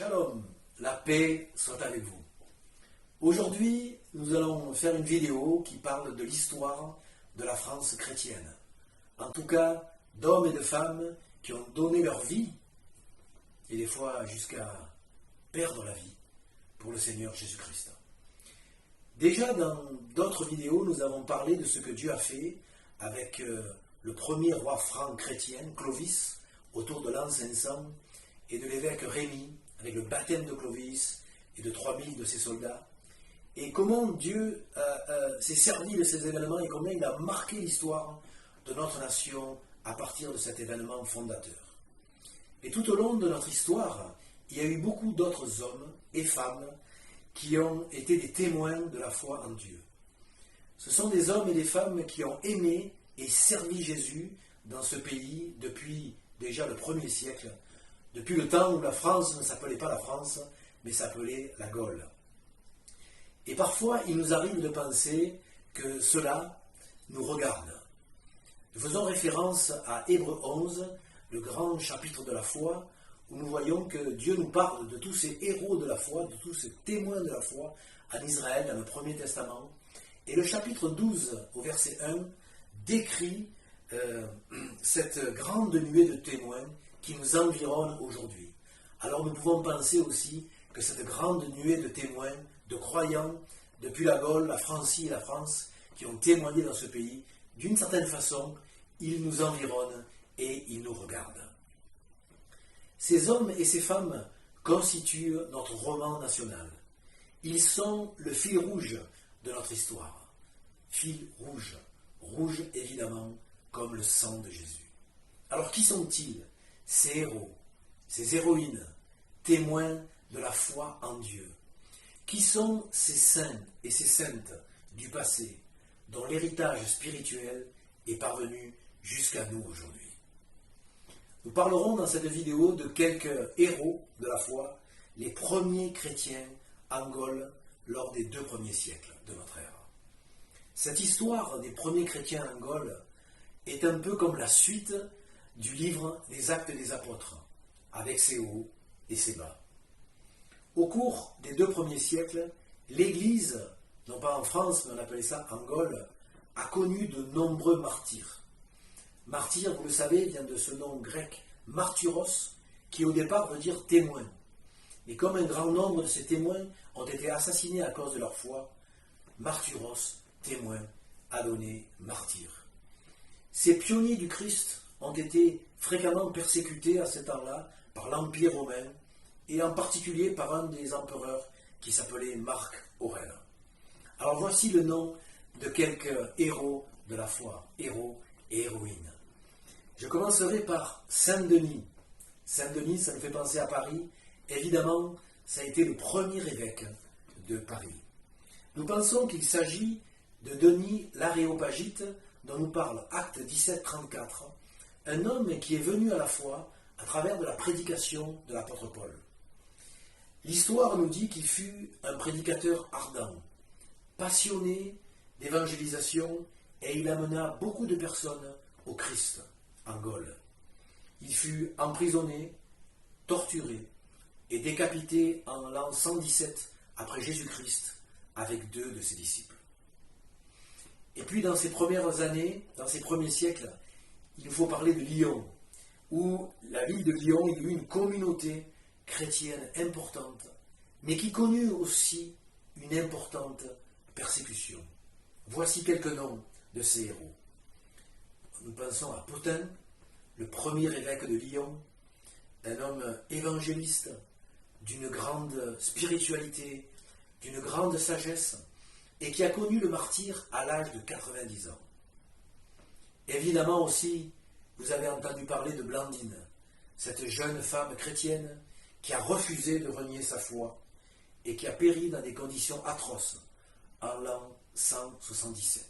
Shalom, la paix soit avec vous. Aujourd'hui, nous allons faire une vidéo qui parle de l'histoire de la France chrétienne. En tout cas, d'hommes et de femmes qui ont donné leur vie, et des fois jusqu'à perdre la vie, pour le Seigneur Jésus-Christ. Déjà dans d'autres vidéos, nous avons parlé de ce que Dieu a fait avec le premier roi franc chrétien, Clovis, autour de l'an 500, et de l'évêque Rémi, avec le baptême de Clovis et de 3000 de ses soldats, et comment Dieu s'est servi de ces événements et comment il a marqué l'histoire de notre nation à partir de cet événement fondateur. Et tout au long de notre histoire, il y a eu beaucoup d'autres hommes et femmes qui ont été des témoins de la foi en Dieu. Ce sont des hommes et des femmes qui ont aimé et servi Jésus dans ce pays depuis déjà le 1er siècle, depuis le temps où la France ne s'appelait pas la France, mais s'appelait la Gaule. Et parfois, il nous arrive de penser que cela nous regarde. Nous faisons référence à Hébreux 11, le grand chapitre de la foi, où nous voyons que Dieu nous parle de tous ces héros de la foi, de tous ces témoins de la foi en Israël, dans le Premier Testament. Et le chapitre 12, au verset 1, décrit cette grande nuée de témoins qui nous environne aujourd'hui. Alors nous pouvons penser aussi que cette grande nuée de témoins, de croyants, depuis la Gaule, la Francie et la France, qui ont témoigné dans ce pays, d'une certaine façon, ils nous environnent et ils nous regardent. Ces hommes et ces femmes constituent notre roman national. Ils sont le fil rouge de notre histoire. Fil rouge, rouge évidemment comme le sang de Jésus. Alors qui sont-ils, ces héros, ces héroïnes, témoins de la foi en Dieu? Qui sont ces saints et ces saintes du passé, dont l'héritage spirituel est parvenu jusqu'à nous aujourd'hui? Nous parlerons dans cette vidéo de quelques héros de la foi, les premiers chrétiens en Gaule lors des 2 premiers siècles de notre ère. Cette histoire des premiers chrétiens en Gaule est un peu comme la suite du livre des Actes des Apôtres, avec ses hauts et ses bas. Au cours des 2 premiers siècles, l'Église, non pas en France, mais on appelait ça en Gaule, a connu de nombreux martyrs. Martyr, vous le savez, vient de ce nom grec martyros, qui au départ veut dire témoin. Et comme un grand nombre de ces témoins ont été assassinés à cause de leur foi, martyros, témoin, a donné martyr. Ces pionniers du Christ ont été fréquemment persécutés à ce temps-là par l'Empire romain, et en particulier par un des empereurs qui s'appelait Marc Aurèle. Alors voici le nom de quelques héros de la foi, héros et héroïnes. Je commencerai par Saint-Denis. Saint-Denis, ça me fait penser à Paris. Évidemment, ça a été le premier évêque de Paris. Nous pensons qu'il s'agit de Denis l'Aréopagite, dont nous parle Acte 17, 34, un homme qui est venu à la foi à travers de la prédication de l'apôtre Paul. L'histoire nous dit qu'il fut un prédicateur ardent, passionné d'évangélisation, et il amena beaucoup de personnes au Christ en Gaule. Il fut emprisonné, torturé et décapité en l'an 117 après Jésus-Christ avec 2 de ses disciples. Et puis dans ses premières années, dans ses premiers siècles, il nous faut parler de Lyon, où la ville de Lyon, il y eut une communauté chrétienne importante, mais qui connut aussi une importante persécution. Voici quelques noms de ces héros. Nous pensons à Pothin, le premier évêque de Lyon, un homme évangéliste, d'une grande spiritualité, d'une grande sagesse, et qui a connu le martyre à l'âge de 90 ans. Évidemment aussi, vous avez entendu parler de Blandine, cette jeune femme chrétienne qui a refusé de renier sa foi et qui a péri dans des conditions atroces en l'an 177.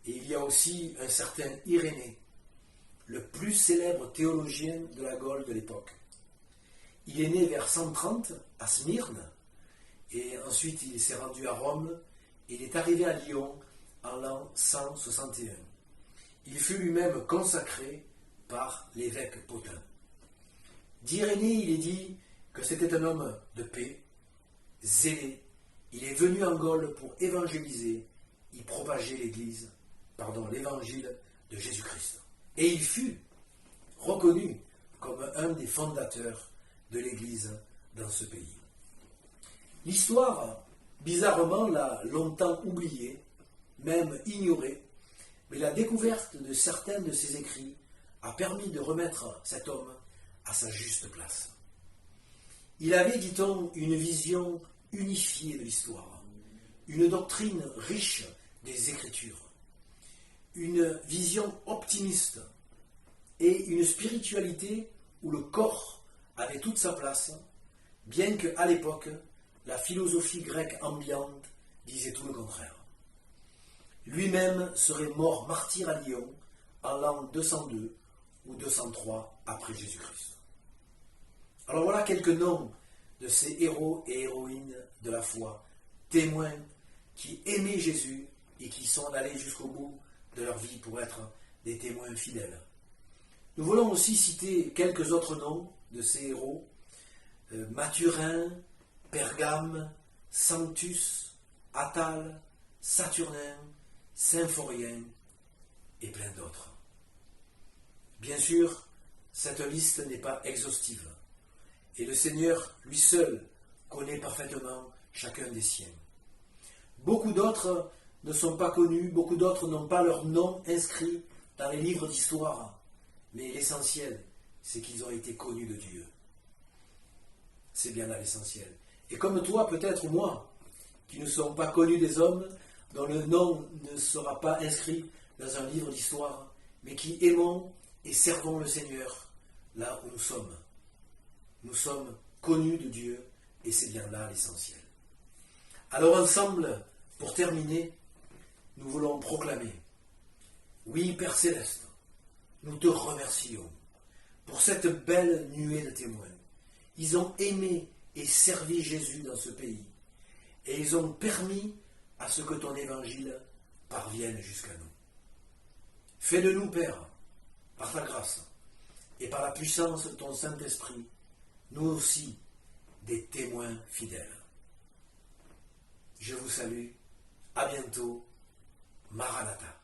Et il y a aussi un certain Irénée, le plus célèbre théologien de la Gaule de l'époque. Il est né vers 130 à Smyrne, et ensuite il s'est rendu à Rome, et il est arrivé à Lyon en l'an 161. Il fut lui-même consacré par l'évêque Pothin. D'Irénée, il est dit que c'était un homme de paix, zélé. Il est venu en Gaule pour évangéliser, y propager l'évangile de Jésus-Christ. Et il fut reconnu comme un des fondateurs de l'Église dans ce pays. L'histoire, bizarrement, l'a longtemps oublié, même ignoré, mais la découverte de certains de ses écrits a permis de remettre cet homme à sa juste place. Il avait, dit-on, une vision unifiée de l'histoire, une doctrine riche des Écritures, une vision optimiste et une spiritualité où le corps avait toute sa place, bien qu'à l'époque, la philosophie grecque ambiante disait tout le contraire. Lui-même serait mort martyr à Lyon en l'an 202 ou 203 après Jésus-Christ. Alors voilà quelques noms de ces héros et héroïnes de la foi, témoins qui aimaient Jésus et qui sont allés jusqu'au bout de leur vie pour être des témoins fidèles. Nous voulons aussi citer quelques autres noms de ces héros, Mathurin, Pergame, Sanctus, Attal, Saturnin, Symphorien et plein d'autres. Bien sûr, cette liste n'est pas exhaustive et le Seigneur, lui seul, connaît parfaitement chacun des siens. Beaucoup d'autres ne sont pas connus, beaucoup d'autres n'ont pas leur nom inscrit dans les livres d'histoire, mais l'essentiel, c'est qu'ils ont été connus de Dieu. C'est bien là l'essentiel. Et comme toi, peut-être, ou moi, qui ne sommes pas connus des hommes, dont le nom ne sera pas inscrit dans un livre d'histoire, mais qui aimons et servons le Seigneur là où nous sommes. Nous sommes connus de Dieu, et c'est bien là l'essentiel. Alors ensemble, pour terminer, nous voulons proclamer: oui, Père Céleste, nous te remercions pour cette belle nuée de témoins. Ils ont aimé et servi Jésus dans ce pays, et ils ont permis à ce que ton évangile parvienne jusqu'à nous. Fais de nous, Père, par ta grâce et par la puissance de ton Saint-Esprit, nous aussi, des témoins fidèles. Je vous salue, à bientôt, Maranatha.